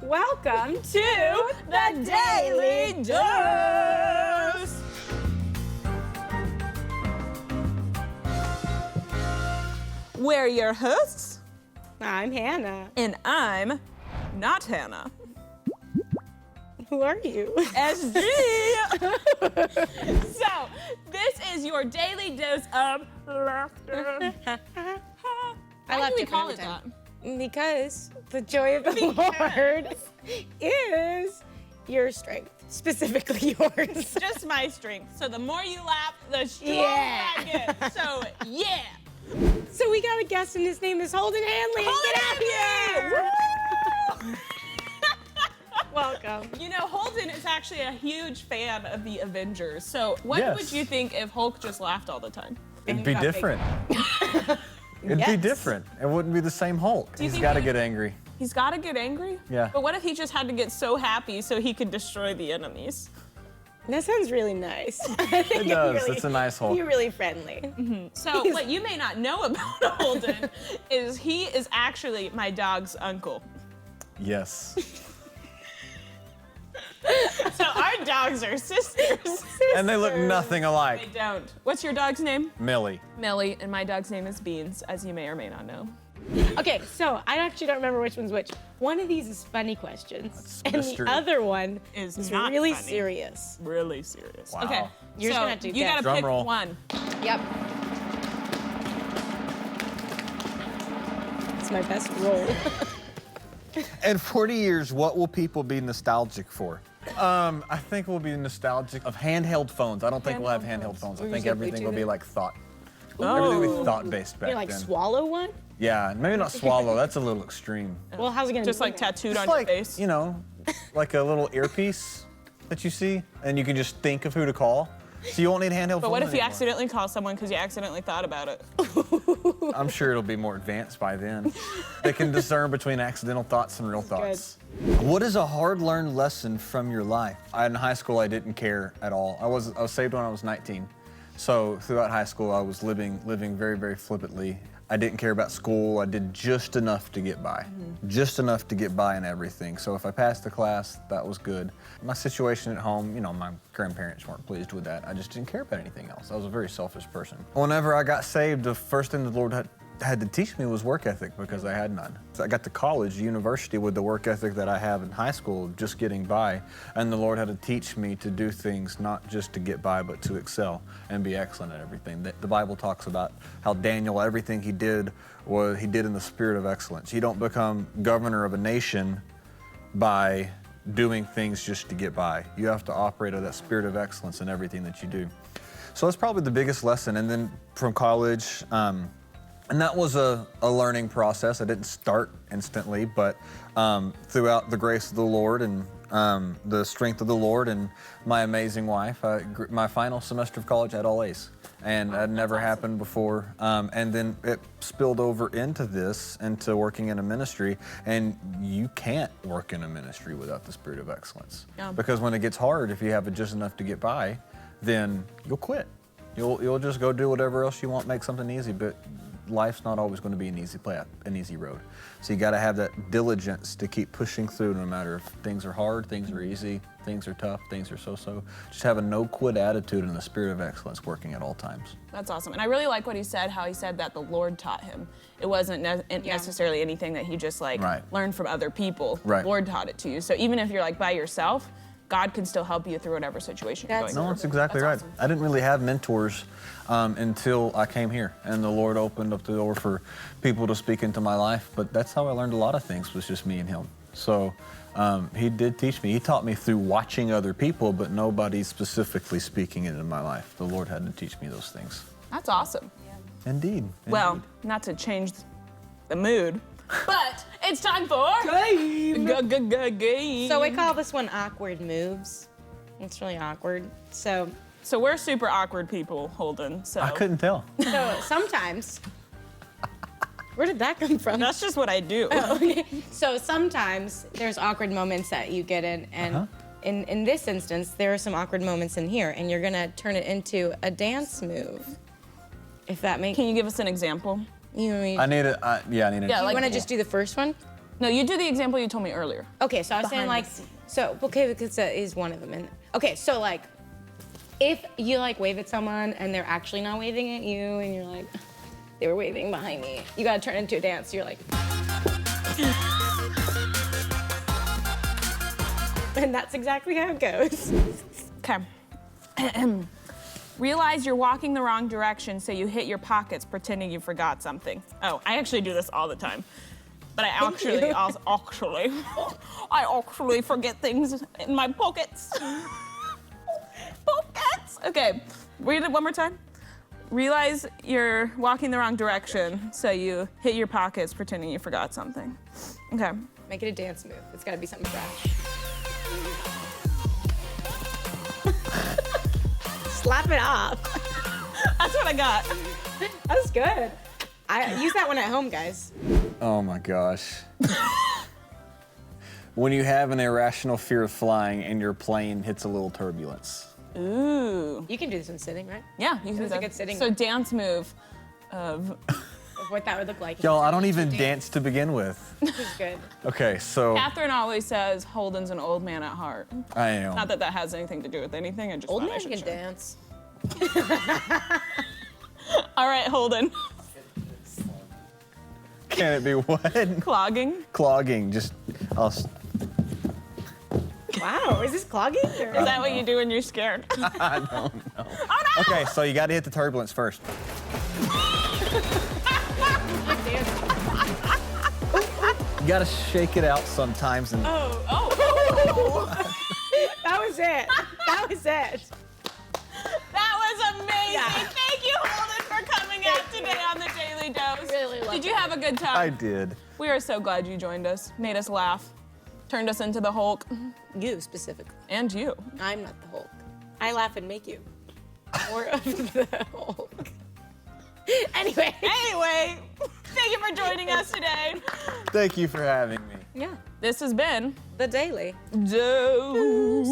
Welcome to the Daily Dose. We're your hosts, I'm Hannah. and I'm not Hannah. Who are you? SG. So, this is your daily dose of laughter. I Why do we it call every it time. that? Because the joy of the Lord is your strength, specifically yours. Just my strength. So the more you laugh, the stronger Yeah. I get. So, yeah. So we got a guest, and his name is Holden Hanley. Get out here! Welcome. You know, Holden is actually a huge fan of the Avengers. So what Yes. would you think if Hulk just laughed all the time? It'd be different. It'd be Yes. different. It wouldn't be the same Hulk. you He's think got to he- get angry. He's got to get angry? Yeah. But what if he just had to get so happy so he could destroy the enemies? That sounds really nice. I think It does. It's a nice Hulk. You're really friendly. So what you may not know about Holden is he is actually my dog's uncle. Yes. So our dogs are sisters. And they look nothing They alike. don't. What's your dog's name? Millie. Millie, and my dog's name is Beans, as you may or may not know. Okay, so I actually don't remember which one's which. One of these is funny questions, That's and mystery. the other one Is is not really funny. serious. Really serious. Wow. Okay. You're just so gonna have to you guess. gotta Drum pick roll. one. Yep. It's my best roll. In 40 years, what will people be nostalgic for? I think we'll be nostalgic of handheld phones. I don't think we'll have Handheld handheld phones. I We're think using everything will be Bluetooth. like thought. Oh. Everything will be thought-based back You like then. swallow one? Yeah, maybe not swallow. That's a little extreme. Well, how's it gonna Just be? like tattooed Just on like, your face. you know, like a little earpiece that you see, and you can just think of who to call. So you won't need handheld phones But what if you anymore. accidentally call someone because you accidentally thought about it? I'm sure it'll be more advanced by then. They can discern between accidental thoughts and real thoughts. What is a hard-learned lesson from your life? In high school, I didn't care at all. I was saved when I was 19. So throughout high school, I was living very, very flippantly. I didn't care about school. I did just enough to get by. Just enough to get by in everything. So if I passed the class, that was good. My situation at home, you know, my grandparents weren't pleased with that. I just didn't care about anything else. I was a very selfish person. Whenever I got saved, the first thing the Lord had to teach me was work ethic, because I had none. So I got to college, university, with the work ethic that I have in high school, just getting by. And the Lord had to teach me to do things not just to get by, but to excel and be excellent at everything. The Bible talks about how Daniel, everything he did in the spirit of excellence. You don't become governor of a nation by doing things just to get by. You have to operate out of that spirit of excellence in everything that you do. So that's probably the biggest lesson. And then from college, and that was a learning process. I didn't start instantly, but throughout the grace of the Lord and the strength of the Lord and my amazing wife, my final semester of college I had all A's. And that never happened before. And then it spilled over into working in a ministry. And you can't work in a ministry without the spirit of excellence. Yeah. Because when it gets hard, if you have it just enough to get by, then you'll quit. You'll just go do whatever else you want, make something easy, but life's not always going to be an easy path, an easy road. So you got to have that diligence to keep pushing through, no matter if things are hard, things are easy, things are tough, things are so-so. Just have a no-quit attitude and the spirit of excellence working at all times. That's awesome. And I really like what he said, how he said that the Lord taught him. It wasn't necessarily anything that he just Right. learned from other people. Right. The Lord taught it to you. So even if you're like by yourself, God can still help you through whatever situation you're going No, through. that's exactly right. Awesome. I didn't really have mentors until I came here, and the Lord opened up the door for people to speak into my life. But that's how I learned a lot of things, was just me and him. So he did teach me. He taught me through watching other people, but nobody specifically speaking into my life. The Lord had to teach me those things. That's awesome. Indeed. Well, not to change the mood, but it's time for game. So we call this one awkward moves. It's really awkward. So we're super awkward people, Holden. So I couldn't tell. sometimes. Where did that come from? that's just what I do. Okay. So sometimes there's awkward moments that you get in, and in this instance, there are some awkward moments in here, and you're gonna turn it into a dance move. If that makes Can you give us an example? you know, I need it. Yeah, I need it. Yeah, you like- want to just do the first one? No, you do the example you told me earlier. Okay, so I was saying Behind like, the scenes. so, okay, because that is one of them. And okay, so like, if you like wave at someone and they're actually not waving at you and you're like, they were waving behind me, you gotta turn it into a dance. You're like, and that's exactly how it goes. Okay. Realize you're walking the wrong direction, so you hit your pockets pretending you forgot something. Oh, I actually do this all the time. But I actually forget things in my pockets. Pockets. Okay, read it one more time. Realize you're walking the wrong direction, so you hit your pockets pretending you forgot something. Okay. Make it a dance move. It's gotta be something fresh. Slap it off. That's what I got. That was good. I use that one at home, guys. Oh my gosh. When you have an irrational fear of flying and your plane hits a little turbulence. Ooh. You can do this one sitting, right? Yeah, you can do It's a that. good sitting So one. dance move of Of what that would look like. Y'all, I don't even dance to begin with. This is good. Okay, so Catherine always says Holden's an old man at heart. I am. Not that that has anything to do with anything. I just Old thought I man should can share. dance. All right, Holden. Can it be what? Clogging. Clogging. Wow, is this clogging? Or? Is that what you do when you're scared? I don't know. Oh no! Okay, so you got to hit the turbulence first. You got to shake it out sometimes and. Oh. That was it. That was it. That was amazing. Yeah. Thank you, Holden, for coming out today on the Daily Dose. Really loved Did you have a good time? I did. We are so glad you joined us, made us laugh, turned us into the Hulk, You specifically. and you. I'm not the Hulk. I laugh and make you more of the Hulk. Anyway. Anyway, thank you for joining us today. Thank you for having me. Yeah. This has been The Daily. Dose.